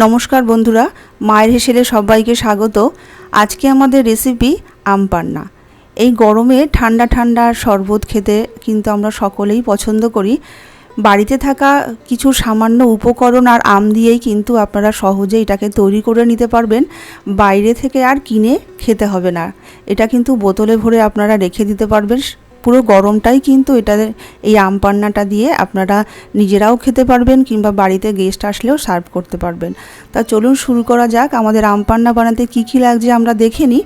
নমস্কার বন্ধুরা, মায়ের হেসেলে সবাইকে স্বাগত। আজকে আমাদের রেসিপি আম পান্না। এই গরমে ঠান্ডা ঠান্ডা শরবত খেতে কিন্তু আমরা সকলেই পছন্দ করি। বাড়িতে থাকা কিছু সামান্য উপকরণ আর আম দিয়েই কিন্তু আপনারা সহজে এটাকে তৈরি করে নিতে পারবেন। বাইরে থেকে আর কিনে খেতে হবে না। এটা কিন্তু বোতলে ভরে আপনারা রেখে দিতে পারবেন। পুরো গরমটাই কিন্তু এই আম পান্নাটা দিয়ে আপনারা নিজেরাও খেতে পারবেন কিংবা বাড়িতে গেস্ট আসলেও সার্ভ করতে পারবেন। তা চলুন শুরু করা যাক। আমাদের আম পান্না বানাতে কী লাগছে আমরা দেখে নিই।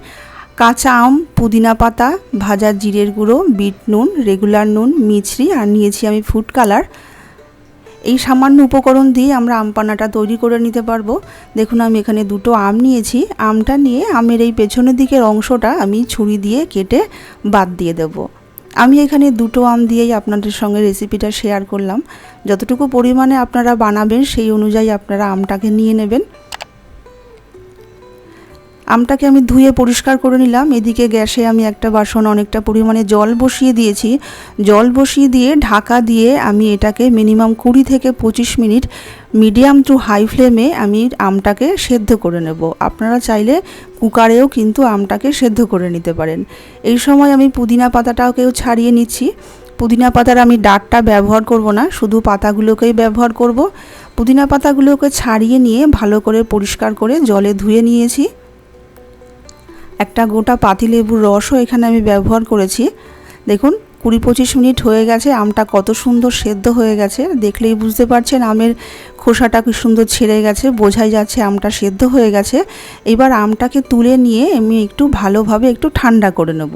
কাঁচা আম, পুদিনা পাতা, ভাজা জিরের গুঁড়ো, বিট নুন, রেগুলার নুন, মিছরি আর নিয়েছি আমি ফুড কালার। এই সামান্য উপকরণ দিয়ে আমরা আম পান্নাটা তৈরি করে নিতে পারবো। দেখুন আমি এখানে দুটো আম নিয়েছি। আমটা নিয়ে আমের এই পেছনের দিকের অংশটা আমি ছুরি দিয়ে কেটে বাদ দিয়ে দেবো। আমি এখানে দুটো আম দিয়েই আপনাদের সঙ্গে রেসিপিটা শেয়ার করলাম। যতটুকু পরিমাণে আপনারা বানাবেন সেই অনুযায়ী আপনারা আমটাকে নিয়ে নেবেন। আমটাকে আমি ধুয়ে পরিষ্কার করে নিলাম। এদিকে গ্যাসে আমি একটা বাসন অনেকটা পরিমাণে জল বসিয়ে দিয়েছি। জল বসিয়ে দিয়ে ঢাকা দিয়ে আমি এটাকে মিনিমাম 20 থেকে 25 মিনিট মিডিয়াম টু হাই ফ্লেমে আমি আমটাকে সেদ্ধ করে নেব। আপনারা চাইলে কুকারেও কিন্তু আমটাকে সেদ্ধ করে নিতে পারেন। এই সময় আমি পুদিনা পাতাটাকেও ছাড়িয়ে নিচ্ছি। পুদিনা পাতার আমি ডাঁটটা ব্যবহার করব না, শুধু পাতাগুলোকেই ব্যবহার করব। পুদিনা পাতাগুলোকে ছাড়িয়ে নিয়ে ভালো করে পরিষ্কার করে জলে ধুয়ে নিয়েছি। একটা গোটা পাতিলেবুর রসও এখানে আমি ব্যবহার করেছি। দেখুন 20-25 মিনিট হয়ে গেছে। আমটা কত সুন্দর সেদ্ধ হয়ে গেছে, দেখলেই বুঝতে পারছেন আমের খোসাটা কি সুন্দর ছেড়ে গেছে, বোঝাই যাচ্ছে আমটা সেদ্ধ হয়ে গেছে। এবার আমটাকে তুলে নিয়ে আমি একটু ভালোভাবে একটু ঠান্ডা করে নেব।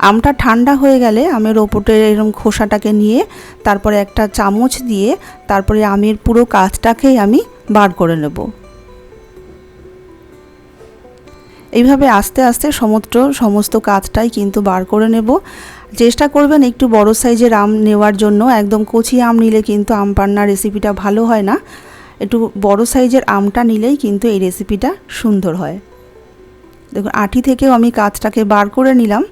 আমটা ঠান্ডা হয়ে গেলে আমের ওপরে এরকম খোসাটাকে নিয়ে তারপরে একটা চামচ দিয়ে তারপরে আমের পুরো কাঁচটাকেই আমি বার করে নেব। এইভাবে আস্তে আস্তে সমস্ত কাঁচটাই কিন্তু বার করে নেব। চেষ্টা করবেন একটু বড় সাইজের আম নেওয়ার জন্য। একদম কচি আম নিলে কিন্তু আম পান্নার রেসিপিটা ভালো হয় না। একটু বড় সাইজের আমটা নিলেই কিন্তু এই রেসিপিটা সুন্দর হয়। দেখুন আঁটি থেকেও আমি কাঁচটাকে বার করে নিলাম।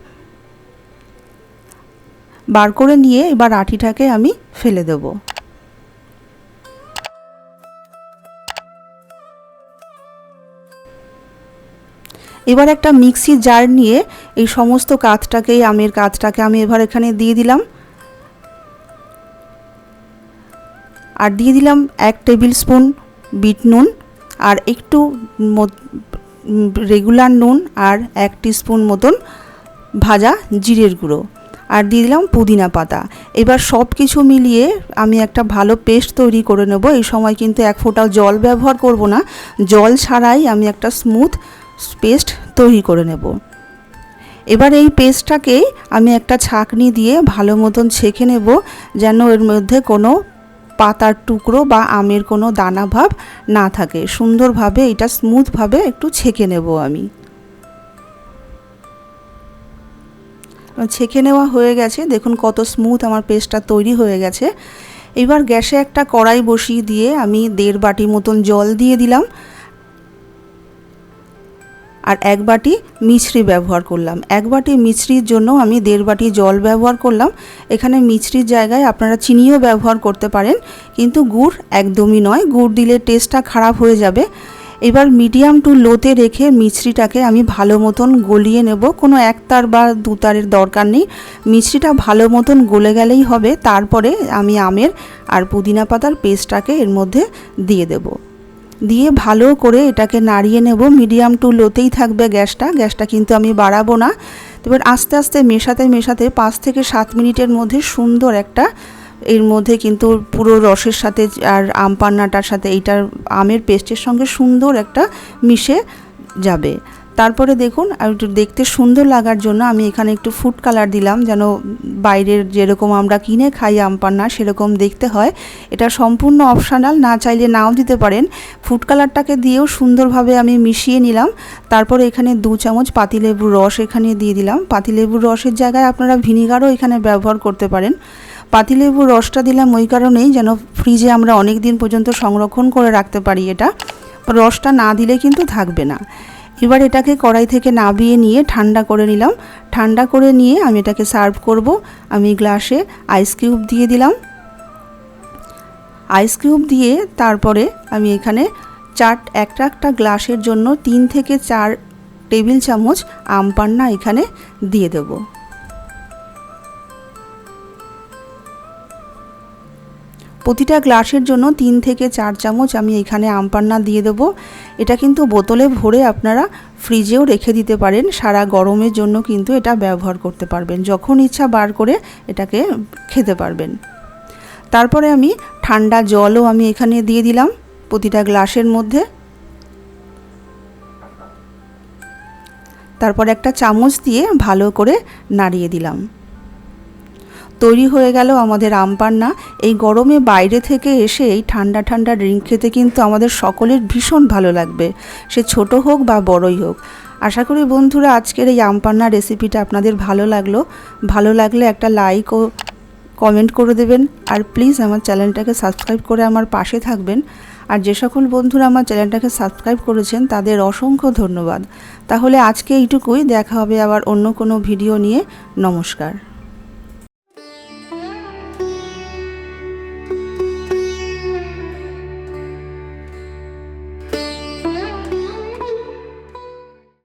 বার করে নিয়ে এবার আঁটিটাকে আমি ফেলে দেব। এবার একটা মিক্সি জার নিয়ে এই সমস্ত আমের কাঁচটাকে আমি এবার এখানে দিয়ে দিলাম। আর দিয়ে দিলাম 1 টেবিল স্পুন বিট নুন আর একটু রেগুলার নুন আর 1 টিস্পুন মতন ভাজা জিরের গুঁড়ো আর দিয়ে দিলাম পুদিনা পাতা। এবার সব কিছু মিলিয়ে আমি একটা ভালো পেস্ট তৈরি করে নেব। এই সময় কিন্তু এক ফোঁটাও জল ব্যবহার করব না, জল ছাড়াই আমি একটা স্মুথ পেস্ট তৈরি করে নেব। এবার এই পেস্টটাকে আমি একটা ছাঁকনি দিয়ে ভালো মতন ছেঁকে নেব, যেন এর মধ্যে কোনো পাতার টুকরো বা আমের কোনো দানা ভাব না থাকে। সুন্দরভাবে এটা স্মুথভাবে একটু ছেঁকে নেব। আমি ছেঁকে নেওয়া হয়ে গেছে। দেখুন কত স্মুথ আমার পেস্টটা তৈরি হয়ে গেছে। এবার গ্যাসে একটা কড়াই বসিয়ে দিয়ে আমি 1.5 বাটি মতন জল দিয়ে দিলাম আর 1 বাটি মিছরি ব্যবহার করলাম। 1 বাটি মিছরির জন্য আমি 1.5 বাটি জল ব্যবহার করলাম। এখানে মিছরির জায়গায় আপনারা চিনিও ব্যবহার করতে পারেন, কিন্তু গুড় একদমই নয়, গুড় দিলে টেস্টটা খারাপ হয়ে যাবে। এবার মিডিয়াম টু লোতে রেখে মিছরিটাকে আমি ভালো মতন গলিয়ে নেব। কোনো 1 তার বা 2 তারের দরকার নেই, মিছরিটা ভালো মতন গলে গেলেই হবে। তারপরে আমি আমের আর পুদিনা পাতার পেস্টটাকে এর মধ্যে দিয়ে দেব। দিয়ে ভালো করে এটাকে নাড়িয়ে নেব। মিডিয়াম টু লোতেই থাকবে গ্যাসটা কিন্তু আমি বাড়াবো না। এবার আস্তে আস্তে মেশাতে 5 থেকে 7 মিনিটের মধ্যে সুন্দর একটা এর মধ্যে কিন্তু পুরো রসের সাথে আর আম পান্নাটার সাথে এইটার আমের পেস্টের সঙ্গে সুন্দর একটা মিশে যাবে। তারপরে দেখুন আর একটু দেখতে সুন্দর লাগার জন্য আমি এখানে একটু ফুড কালার দিলাম, যেন বাইরের যেরকম আমরা কিনে খাই আম পান্না সেরকম দেখতে হয়। এটা সম্পূর্ণ অপশনাল, না চাইলে নাও দিতে পারেন। ফুড কালারটাকে দিয়েও সুন্দরভাবে আমি মিশিয়ে নিলাম। তারপরে এখানে 2 চামচ পাতিলেবুর রস এখানে দিয়ে দিলাম। পাতিলেবুর রসের জায়গায় আপনারা ভিনিগারও এখানে ব্যবহার করতে পারেন। পাতিলেবুর রসটা দিলাম ওই কারণেই যেন ফ্রিজে আমরা অনেক দিন পর্যন্ত সংরক্ষণ করে রাখতে পারি। এটা রসটা না দিলে কিন্তু থাকবে না। এবার এটাকে কড়াই থেকে নামিয়ে নিয়ে ঠান্ডা করে নিলাম। ঠান্ডা করে নিয়ে আমি এটাকে সার্ভ করব। আমি গ্লাসে আইস কিউব দিয়ে দিলাম। আইস কিউব দিয়ে তারপরে আমি এখানে একটা গ্লাসের জন্য 3 থেকে 4 টেবিল চামচ আম পান্না এখানে দিয়ে দেব। প্রতিটা গ্লাসের জন্য 3 থেকে 4 চামচ আমি এখানে আম পান্না দিয়ে দেব। এটা কিন্তু বোতলে ভরে আপনারা ফ্রিজেও রেখে দিতে পারেন, সারা গরমের জন্য কিন্তু এটা ব্যবহার করতে পারবেন, যখন ইচ্ছা বার করে এটাকে খেতে পারবেন। তারপরে আমি ঠান্ডা জলও আমি এখানে দিয়ে দিলাম প্রতিটা গ্লাসের মধ্যে। তারপর একটা চামচ দিয়ে ভালো করে নাড়িয়ে দিলাম। তৈরি হয়ে গেল আমাদের আম পান্না। এই গরমে বাইরে থেকে এসে এই ঠান্ডা ঠান্ডা ড্রিঙ্ক খেতে কিন্তু আমাদের সকলের ভীষণ ভালো লাগবে, সে ছোট হোক বা বড়ই হোক। আশা করি বন্ধুরা আজকের এই আম পান্না রেসিপিটা আপনাদের ভালো লাগলো। ভালো লাগলে একটা লাইক ও কমেন্ট করে দেবেন, আর প্লিজ আমার চ্যানেলটাকে সাবস্ক্রাইব করে আমার পাশে থাকবেন। আর যে সকল বন্ধুরা আমার চ্যানেলটাকে সাবস্ক্রাইব করেছেন তাদের অসংখ্য ধন্যবাদ। তাহলে আজকে এইটুকুই, দেখা হবে আবার অন্য কোনো ভিডিও নিয়ে। নমস্কার।